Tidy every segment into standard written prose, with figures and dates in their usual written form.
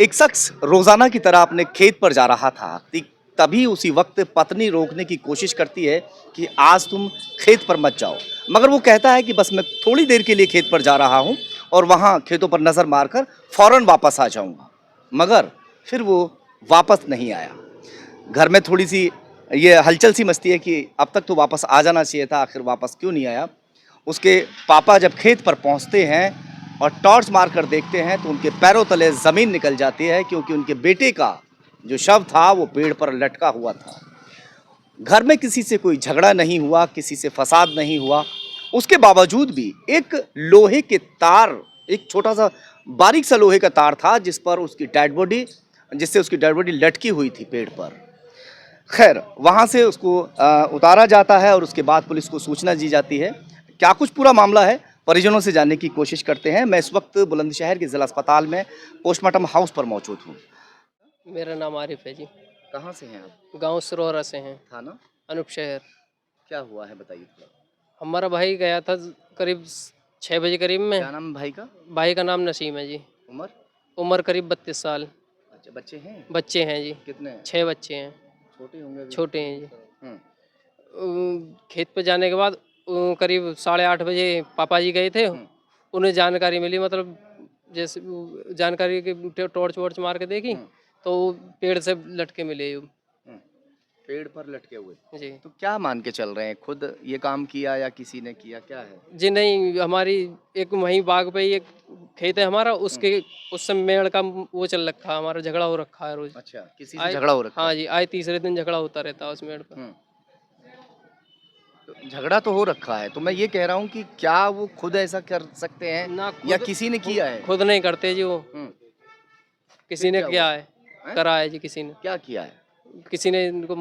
एक शख्स रोजाना की तरह अपने खेत पर जा रहा था। तभी उसी वक्त पत्नी रोकने की कोशिश करती है कि आज तुम खेत पर मत जाओ। मगर वो कहता है कि बस मैं थोड़ी देर के लिए खेत पर जा रहा हूँ और वहाँ खेतों पर नजर मारकर फौरन वापस आ जाऊंगा। मगर फिर वो वापस नहीं आया। घर में थोड़ी सी ये हलचल सी मचती है कि अब तक तो वापस आ जाना चाहिए था, आखिर वापस क्यों नहीं आया। उसके पापा जब खेत पर पहुंचते हैं और टॉर्च मारकर देखते हैं तो उनके पैरों तले ज़मीन निकल जाती है, क्योंकि उनके बेटे का जो शव था वो पेड़ पर लटका हुआ था। घर में किसी से कोई झगड़ा नहीं हुआ, किसी से फसाद नहीं हुआ। उसके बावजूद भी एक लोहे के तार, एक छोटा सा बारीक सा लोहे का तार था जिससे उसकी डेड बॉडी लटकी हुई थी पेड़ पर। खैर, वहाँ से उसको उतारा जाता है और उसके बाद पुलिस को सूचना दी जाती है। क्या कुछ पूरा मामला है, परिजनों से जानने की कोशिश करते हैं। मैं इस वक्त बुलंदशहर के ज़िला अस्पताल में पोस्टमार्टम हाउस पर मौजूद हूँ। मेरा नाम आरिफ है जी। कहाँ से हैं आप? गांव सरोरा से हैं। थाना? अनूप शहर। क्या हुआ है बताइए थोड़ा। हमारा भाई गया था करीब 6 बजे करीब में। क्या नाम भाई का? भाई का नाम नसीम है जी। उम्र? उम्र करीब 32 साल। अच्छा, बच्चे हैं? बच्चे हैं जी। कितने हैं? 6 बच्चे हैं। छोटे होंगे अभी? छोटे हैं जी। हम्म। खेत पे जाने के बाद करीब 8:30 बजे पापा जी गए थे। हम्म। उन्हें जानकारी मिली, मतलब जैसे जानकारी की टॉर्च वॉर्च मार के देखी हम्म। तो वो पेड़ से लटके मिले। हम्म। पेड़ पर लटके हुए। जी तो क्या मान के चल रहे हैं, खुद ये काम किया या किसी ने किया, क्या है? जी नहीं, हमारी एक वहीं बाग पे ही एक खेत है हमारा, उसके उससे मेड़ का वो चल रखा है, हमारा झगड़ा हो रखा है रोज। अच्छा, किसी से आए झगड़ा हो रखा हाँ है? जी, आए तीसरे दिन झगड़ा होता रहता है उस मेड़ पर। तो झगड़ा तो हो रखा है, तो मैं ये कह रहा हूँ कि क्या वो खुद ऐसा कर सकते हैं ना या खुद किसी ने किया है? खुद नहीं करते जी वो, हम्म। फिर किसी ने क्या हुआ किया है। है? करा है जी, किसी ने। क्या किया है? किसी ने इनको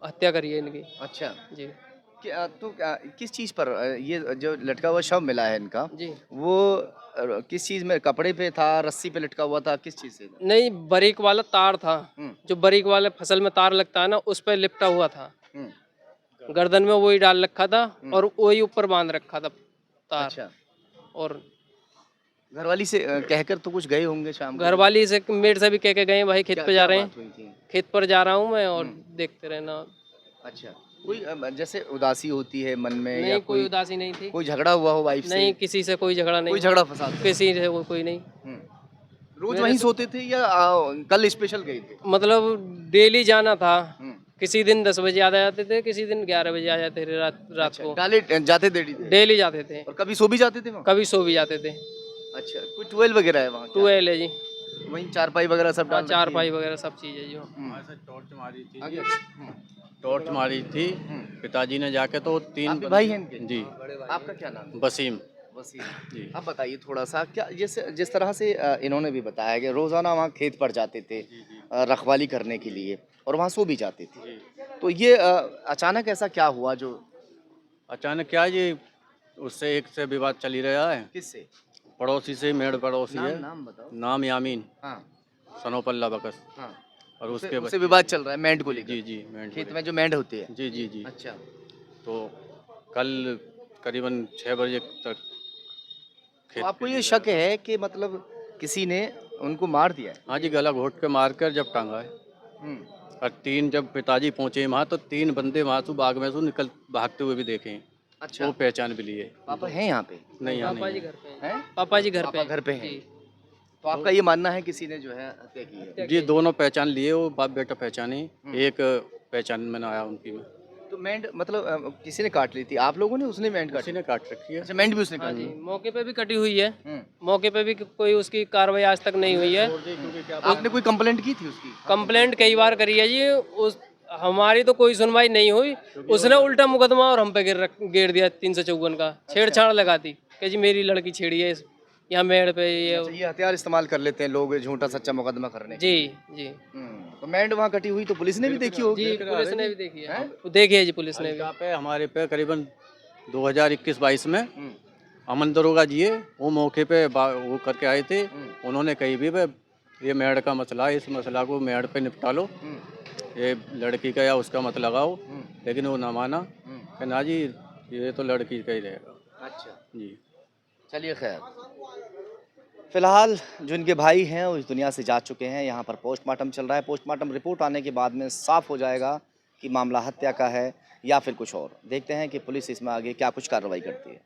हत्या करी है इनकी। अच्छा। जी किस चीज पर ये जो लटका हुआ शव मिला है इनका, जी वो किस चीज में, कपड़े पे था, रस्सी पे लटका हुआ था, किस चीज से था? नहीं, बारीक वाला तार था। हम्म। जो बारीक वाले फसल में तार लगता है ना, उस पर लिपटा हुआ था। हम्म। गर्दन में वही डाल रखा था हम्म। और वही ऊपर बांध रखा था तार। अच्छा। और घरवाली से कहकर तो कुछ गए होंगे शाम को? घर वाली से मेरे से भी कह के गए, भाई खेत क्या पे जा क्या रहे बात हुई हैं, थी? खेत पर जा रहा हूँ मैं और हम्म। देखते रहना। अच्छा। कोई जैसे उदासी होती है मन में, या नहीं, कोई कोई उदासी नहीं थी। कोई झगड़ा हुआ हो वाइफ से? नहीं, किसी से कोई झगड़ा कोई नहीं। झगड़ा फसाद तो नहीं? किसी से वो कोई नहीं। हम्म। रोज मेरे वहीं से सोते थे या कल स्पेशल गए थे? मतलब डेली जाना था। हम्म। किसी दिन 10 बजे आ जाते थे, किसी दिन 11 बजे आ जाते थे रात रात अच्छा, को। डाले जाते देरी थे? डेली जाते थे। और कभी सो भी जाते थे वहाँ? कभी सो भी जाते थे। अच्छा, कोई ट्वेल्व वगैरह है वहाँ क्या? 12 है जी। वहीं चारपाई वगैरह सब हाँ, डाल चार रखी है? पाई वगैरह सब चीज़ है जी। हम्म। टॉर्च मारी थी आगे। जी। टॉर्च मारी थी पिताजी ने जाके, तो आप भी तीन भाई हैं इनके? जी। आपका क्या नाम है? वसीम वसीम। जी। अब बताइए थोड़ा सा, क्या जिस तरह से इन्होंने भी बताया कि रोजाना वहाँ खेत पर जाते थे रखवाली करने के लिए, और वहाँ सो भी जाते थे, तो ये अचानक ऐसा क्या हुआ जो? अचानक क्या ये, उससे एक से विवाद चली रहा है, किससे? पड़ोसी से, मेड़ पड़ोसी नाम है। नाम बताओ। नाम यामीन हाँ। सनोपल्ला बकस। हाँ। और उससे उसके उससे बच्चे। विवाद चल रहा है मेंढ को जी लेकर? जी जी, मेंढ खेत को में जो मेंढ होती है? लेकर। जी जी जी। अच्छा। तो कल करीबन 6 बजे तक तो खेत आपको पे ये जी शक रहा था। है कि मतलब किसी ने उनको मार दिया है? हाँ जी, गला घोट के मार कर जब टांगा है। हम्म। और तीन, जब पिताजी पहुंचे वहाँ तो 3 बंदे वहाँ से बाग में से निकल भागते हुए भी देखे हैं। अच्छा। वो पहचान भी लिए। पापा हैं यहाँ पे? नहीं, यहाँ पापा नहीं जी है। घर पे हैं। हैं? पापा जी घर पे पापा हैं। घर पे हैं? जी। तो आपका ये मानना है किसी ने जो है हत्या की है? हत्या जी, की। दोनों पहचान लिए, वो बाप बेटा पहचाने। एक पहचान में ना आया उनकी में। तो मेंढ मतलब किसी ने काट ली थी, आप लोगों ने, उसने मेंढ उसी काटी? ने काट रखी है। अच्छा, मेंढ भी उसने हाँ काटी? जी, मौके पे भी कटी हुई है। हम्म। मौके पे भी कोई उसकी कार्रवाई आज तक नहीं हुई है। आपने कोई कंप्लेंट की थी उसकी? कंप्लेंट कई बार करी है जी। उस हमारी तो कोई सुनवाई नहीं हुई। उसने उल्टा मुकदमा और हम पे गेर दिया 354 का। छेड़छाड़ लगा दी कि जी मेरी लड़की छेड़ी है यहाँ मेड़ पे ये। अच्छा, ये हथियार इस्तेमाल कर लेते हैं लोग झूठा सच्चा मुकदमा करने के जी लिए। जी तो मेंढ वहाँ कटी हुई तो पुलिस ने भी देखी होगी? जी, पुलिस ने भी देखी है। हैं? देखी है जी पुलिस ने भी। यहाँ पे हमारे पे करीबन 2021-22 में हम्म। अमन दरोगा जी है, वो मौके पे वो करके आए थे। हम्म। उन्होंने कही भी भाई ये मेड़ का मसला है, इस मसला को मेड़ पे निपटा लो, ये लड़की का या उसका मत लगाओ। लेकिन वो ना माना कि ना जी, ये तो लड़की का ही रहेगा। अच्छा, जी। चलिए खैर। फिलहाल जो इनके भाई हैं वो इस दुनिया से जा चुके हैं। यहाँ पर पोस्टमार्टम चल रहा है। पोस्टमार्टम रिपोर्ट आने के बाद में साफ हो जाएगा कि मामला हत्या का है या फिर कुछ और। देखते हैं कि पुलिस इसमें आगे क्या कुछ कार्रवाई करती है।